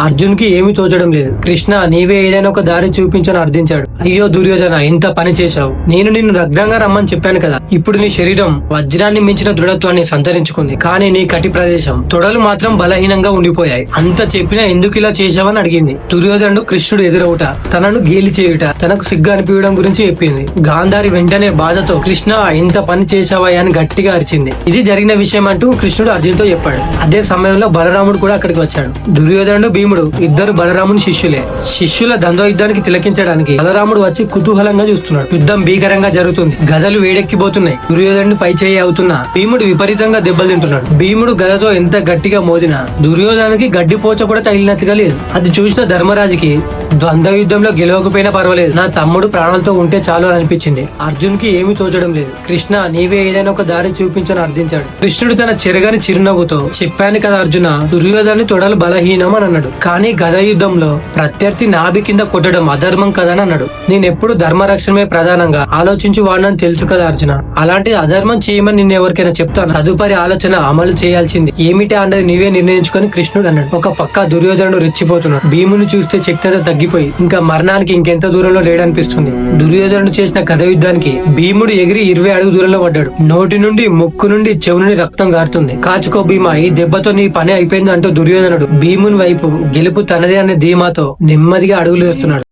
అర్జున్ కి ఏమీ తోచడం లేదు. కృష్ణ నీవే ఏదైనా ఒక దారి చూపించని అర్థించాడు. అయ్యో దుర్యోధన, ఎంత పని చేశావు. నేను నిన్ను నగ్నంగా రమ్మని చెప్పాను కదా. ఇప్పుడు నీ శరీరం వజ్రాన్ని మించిన దృఢత్వాన్ని సంతరించుకుంది, కానీ నీ కటి ప్రదేశం తొడలు మాత్రం బలహీనంగా ఉండిపోయాయి. అంత చెప్పినా ఎందుకు ఇలా చేశావని అడిగింది. దుర్యోధనుడు కృష్ణుడు ఎదురవుట, తనను గేలి చేయుట, తనకు సిగ్గు అనిపించడం గురించి చెప్పింది. గాంధారి వెంటనే బాధతో కృష్ణ ఇంత పని చేశావా అని గట్టిగా అరిచింది. ఇది జరిగిన విషయం అంటూ కృష్ణుడు అర్జున్తో చెప్పాడు. అదే సమయంలో బలరాముడు కూడా అక్కడికి వచ్చాడు. దుర్యోధనుడు భీముడు ఇద్దరు బలరాముని శిష్యులే. శిష్యుల ద్వంద్వ యుద్ధానికి తిలకించడానికి బలరాముడు వచ్చి కుతూహలంగా చూస్తున్నాడు. యుద్ధం భీకరంగా జరుగుతుంది. గదలు వేడెక్కిపోతున్నాయి. దుర్యోధనుడు పై చేయి అవుతున్నా భీముడు విపరీతంగా దెబ్బలు తింటున్నాడు. భీముడు గదతో ఎంత గట్టిగా మోదినా దుర్యోధనుడికి గడ్డిపోచ కూడా తగిలినట్లుగా లేదు. అది చూసిన ధర్మరాజుకి ద్వంద్వ యుద్ధంలో గెలవకపోయినా పర్వాలేదు, నా తమ్ముడు ప్రాణాలతో ఉంటే చాలు అని అనిపించింది. అర్జున్ కి ఏమీ తోచడం లేదు. కృష్ణ నీవే ఏదైనా ఒక దారి చూపించని అర్థించాడు. కృష్ణుడు తన చెరగని చిరునవ్వుతో చెప్పాను కదా అర్జున, దుర్యోధను తొడలు బలహీనం అని అన్నాడు. కానీ గద యుద్ధంలో ప్రత్యర్థి నాభి కింద కొట్టడం అధర్మం కదా అని అన్నాడు. నేనెప్పుడు ధర్మరక్షణమే ప్రధానంగా ఆలోచించి వాడినని తెలుసు కదా అర్జున. అలాంటి అధర్మం చేయమని నిన్ను ఎవరికైనా చెప్తాను. తదుపరి ఆలోచన అమలు చేయాల్సింది ఏమిటి అన్నది నీవే నిర్ణయించుకొని కృష్ణుడు అన్నాడు. ఒక పక్క దుర్యోధనుడు రెచ్చిపోతున్నాడు. భీముని చూస్తే శక్తి తగ్గిపోయి ఇంకా మరణానికి ఇంకెంత దూరంలో లేడనిపిస్తుంది. దుర్యోధనుడు చేసిన గద యుద్ధానికి భీముడు ఎగిరి 20 అడుగు దూరంలో పడ్డాడు. నోటి నుండి, ముక్కు నుండి, చెవు నుండి రక్తం గారుతుంది. కాచుకో భీమా, ఈ దెబ్బతో నీ పని అయిపోయింది అంటూ దుర్యోధనుడు భీముని వైపు గెలుపు తనదే అనే ధీమాతో నెమ్మదిగా అడుగులు వేస్తున్నాడు.